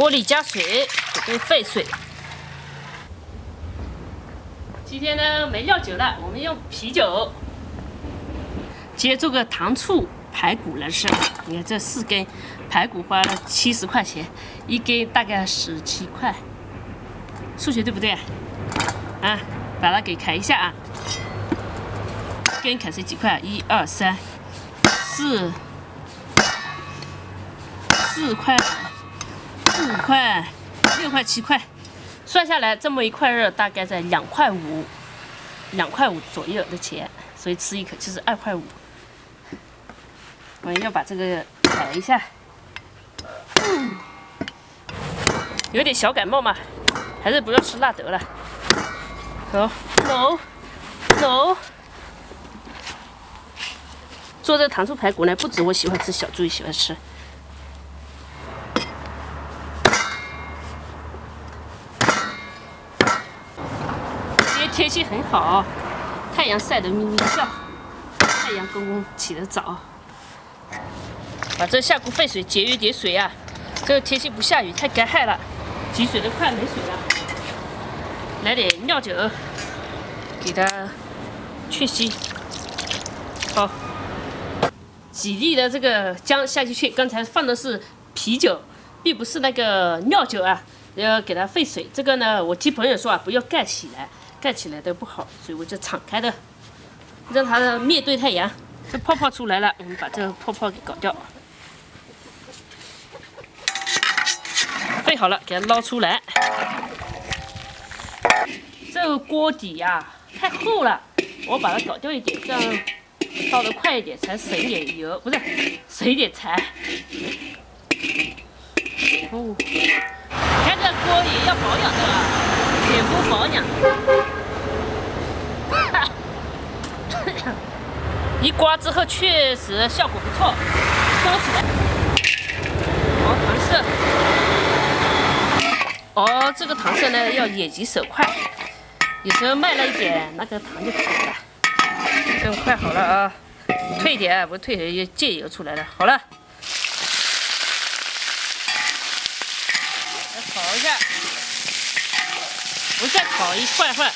锅里加水，准备沸水。今天呢没料酒了，我们用啤酒。今天做个糖醋排骨来吃。你看这4根排骨花了70块钱，一根大概17块。数学对不对？啊，把它给砍一下啊。根砍成几块？1、2、3、4块、5块、6块、7块，算下来这么一块肉大概在2块5，2块5左右的钱，所以吃一口就是2块5。我们要把这个改一下，有点小感冒嘛，还是不要吃辣得了。好 ，no。做这糖醋排骨呢，不止我喜欢吃，小猪也喜欢吃。今天天气很好，太阳晒得咪咪叫，太阳公公起得早。把这下锅沸水，节约点水啊！这个天气不下雨，太干旱了，挤水都快没水了。来点料酒，给它去腥。好。几粒的这个姜下进去，刚才放的是啤酒，并不是那个料酒啊，要给它沸水。这个呢，我听朋友说啊，不要盖起来，盖起来的不好，所以我就敞开的，让它面对太阳。这泡泡出来了，我们把这个泡泡给搞掉。沸好了，给它捞出来。这个锅底呀、太厚了，我把它搞掉一点，这样。烧得快一点，才省一点油，不是省一点柴。哦，看这锅也要保养的啊，脸部保养。一刮之后确实效果不错，烧起来。哦，糖色。哦，这个糖色呢要眼疾手快，有时候慢了一点，那个糖就可以了。这快好了啊！退点，不退也借油出来了。好了，来炒一下，我再炒一会儿，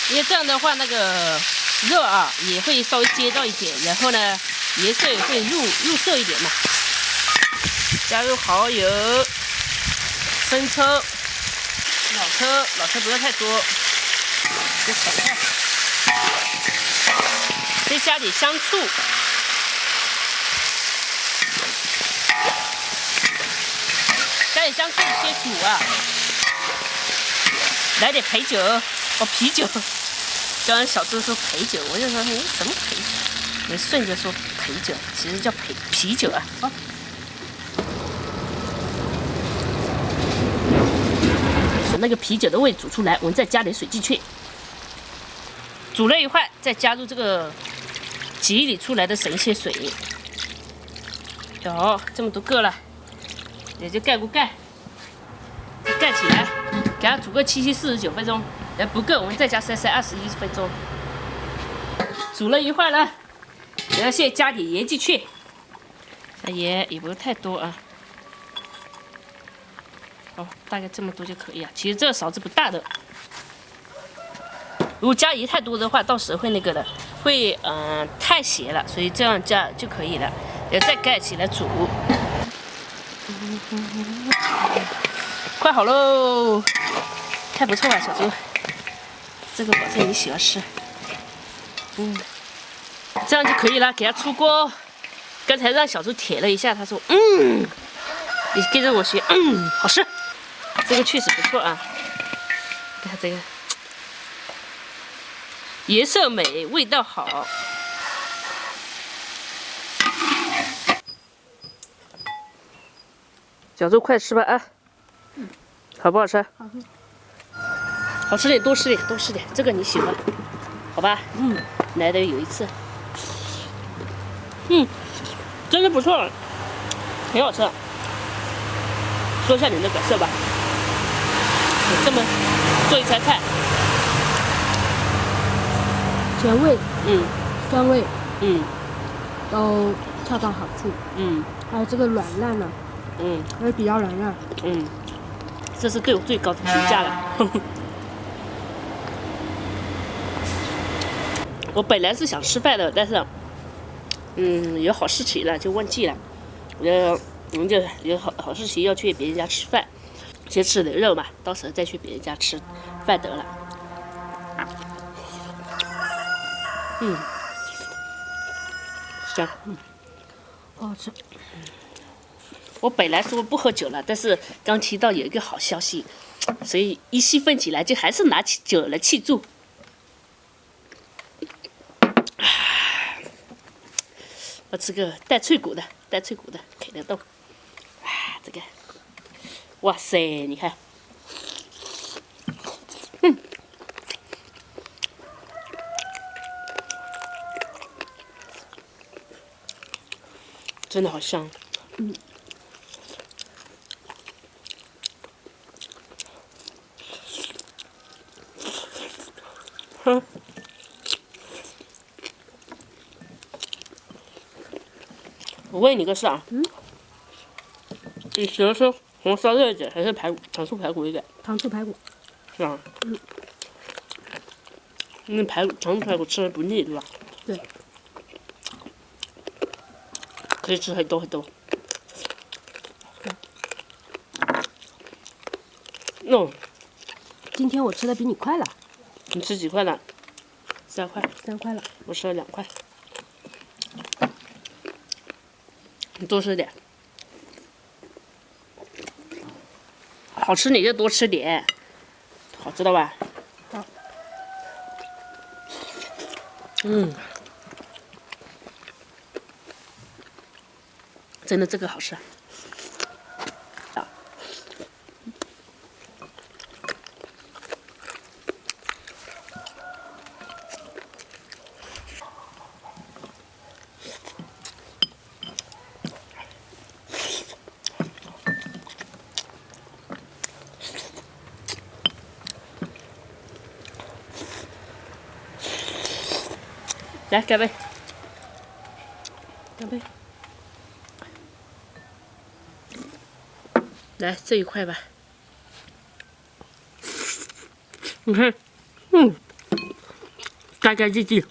因为这样的话那个肉啊也会稍微煎到一点，然后呢颜色也会入色一点嘛。加入蚝油、生抽、老抽不要太多，就炒一下。再加点香醋，加点香醋先煮啊，来点陪酒哦，啤酒。刚刚小猪说陪酒，我就说你什么陪酒？你顺着说陪酒，其实叫啤酒啊。好，使那个啤酒的味煮出来，我们再加点水进去，煮了一会儿，再加入这个。挤里出来的省一些水，有这么多个了，也就盖锅盖起来，给它煮个749分钟，不够我们再加21分钟。煮了一会儿了，然后现在加点盐进去，加盐也不是太多啊，哦，大概这么多就可以了。其实这个勺子不大的。如果加盐太多的话，到时候会那个的，会太咸了，所以这样加就可以了。然后再盖起来煮，快好喽！太不错了，小猪，这个保证你喜欢吃。这样就可以了，给它出锅。刚才让小猪舔了一下，他说你跟着我学，好吃。这个确实不错啊，看这个。颜色美，味道好。小猪，快吃吧啊！好不好吃？好吃。好吃点，多吃点，多吃点。这个你喜欢，好吧？难得有一次。真的不错，挺好吃。说一下你的感受吧。这么做一餐菜。甜味，酸味，都恰到好处，还有这个软烂呢，还是比较软烂，这是对我最高的评价了。我本来是想吃饭的，但是，有好事情了就忘记了。我们就有好事情要去别人家吃饭，先吃点肉嘛，到时候再去别人家吃饭得了。香，好吃。我本来说不喝酒了，但是刚听到有一个好消息，所以一兴奋起来就还是拿起酒来庆祝。我吃个带脆骨的啃得动。这个，哇塞，你看，真的好香。我问你个事啊，你喜欢吃红烧肉一点，还是糖醋排骨一点？糖醋排骨。是吧？那糖醋排骨吃的不腻，对吧？对。可以吃很多很多。今天我吃的比你快了。你吃几块了？3块。3块了。我吃了2块。你多吃点。好吃你就多吃点，好知道吧？好。真的这个好吃。来，干杯！干杯！来这一块吧。你看，干干净净。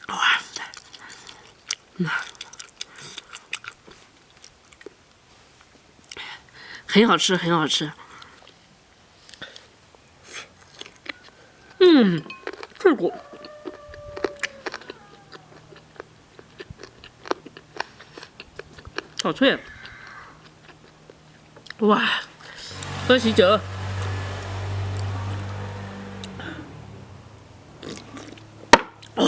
哇塞！很好吃，很好吃。脆骨。好脆！哇，喝喜酒。哇，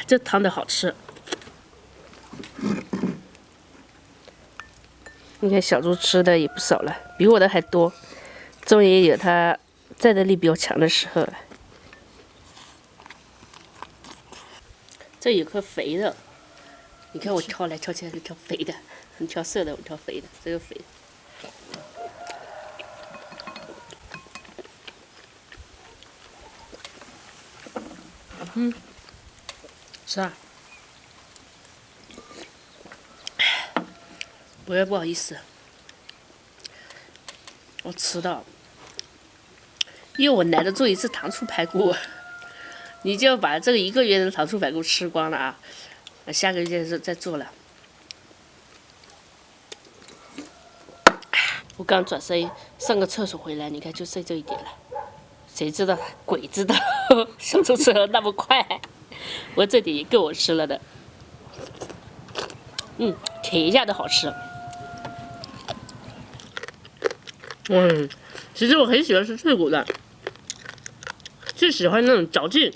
这汤的好吃。你看小猪吃的也不少了，比我的还多。终于有它战斗力比较强的时候了。这有颗肥的，你看我挑来挑去，就挑肥的，你挑瘦的，我挑肥的，这个肥的。是啊。我也不好意思，我吃到，因为我懒得做一次糖醋排骨，你就把这个1个月的糖醋排骨吃光了啊！下个月再做了。我刚转身上个厕所回来，你看就剩这一点了。谁知道？鬼知道！小猪吃的那么快，我这点也够我吃了的。舔一下都好吃。其实我很喜欢吃脆骨的，就喜欢那种嚼劲。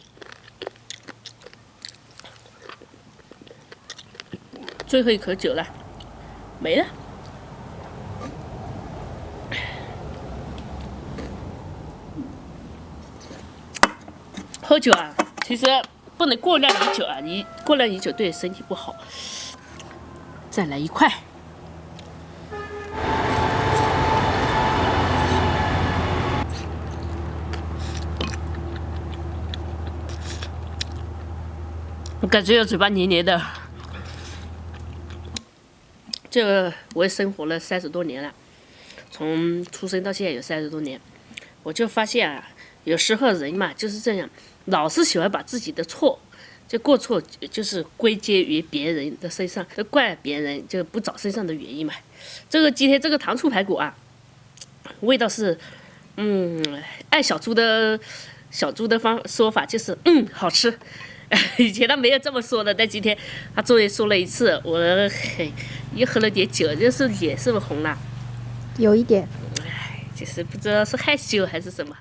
最后一口酒了，没了。喝酒啊，其实不能过量饮酒啊，你过量饮酒对身体不好。再来1块。我感觉我嘴巴黏黏的，这我也生活了30多年了，从出生到现在有30多年，我就发现啊，有时候人嘛就是这样，老是喜欢把自己的错，就过错就是归结于别人的身上，都怪别人，就不找身上的原因嘛。这个今天这个糖醋排骨啊，味道是，按小猪的说法就是好吃。以前他没有这么说的，但今天他终于说了一次。我又喝了点酒，就是脸是不是红了？有一点。就是不知道是害羞还是什么。